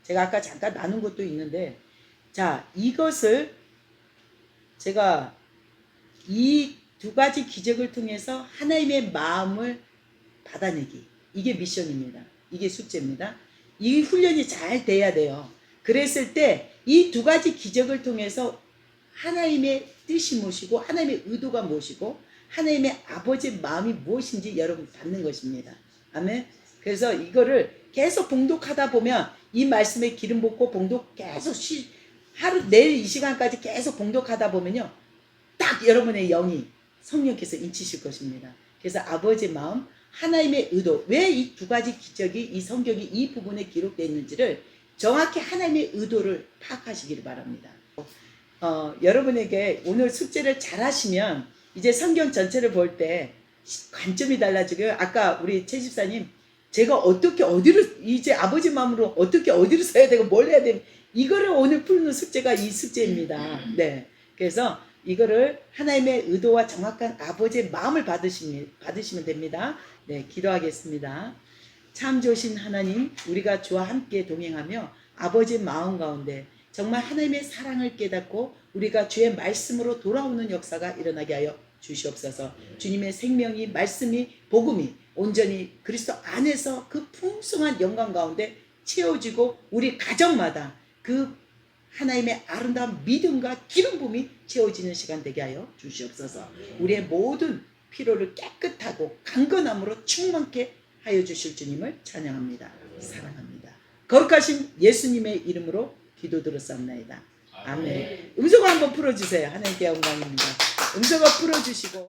제가 아까 잠깐 나눈 것도 있는데, 자, 이것을 제가 이 두 가지 기적을 통해서 하나님의 마음을 받아내기, 이게 미션입니다. 이게 숙제입니다. 이 훈련이 잘 돼야 돼요. 그랬을 때 이 두 가지 기적을 통해서 하나님의 뜻이 무엇이고 하나님의 의도가 무엇이고 하나님의 아버지의 마음이 무엇인지 여러분 받는 것입니다. 아멘. 그래서 이거를 계속 봉독하다 보면 이 말씀에 기름 붓고 봉독 계속 하루 내일 이 시간까지 계속 봉독하다 보면요, 딱 여러분의 영이 성령께서 인치실 것입니다. 그래서 아버지의 마음, 하나님의 의도, 왜 이 두 가지 기적이 이 성경이 이 부분에 기록되어 있는지를 정확히 하나님의 의도를 파악하시기를 바랍니다. 여러분에게 오늘 숙제를 잘 하시면 이제 성경 전체를 볼 때 관점이 달라지고요. 아까 우리 최 집사님, 제가 어떻게 어디로 이제 아버지 마음으로 어떻게 어디로 서야 되고 뭘 해야 되고 이거를 오늘 푸는 숙제가 이 숙제입니다. 네, 그래서 이거를 하나님의 의도와 정확한 아버지의 마음을 받으시면 됩니다. 네, 기도하겠습니다. 참 좋으신 하나님, 우리가 주와 함께 동행하며 아버지의 마음 가운데 정말 하나님의 사랑을 깨닫고 우리가 주의 말씀으로 돌아오는 역사가 일어나게 하여 주시옵소서. 주님의 생명이, 말씀이, 복음이 온전히 그리스도 안에서 그 풍성한 영광 가운데 채워지고 우리 가정마다 그 하나님의 아름다운 믿음과 기름 부음이 채워지는 시간 되게 하여 주시옵소서. 우리의 모든 피로를 깨끗하고 강건함으로 충만케 하여 주실 주님을 찬양합니다. 사랑합니다. 거룩하신 예수님의 이름으로 기도드렸사옵나이다. 아멘. 음소거 한번 풀어주세요. 하나님께 영광입니다. 음소거 풀어주시고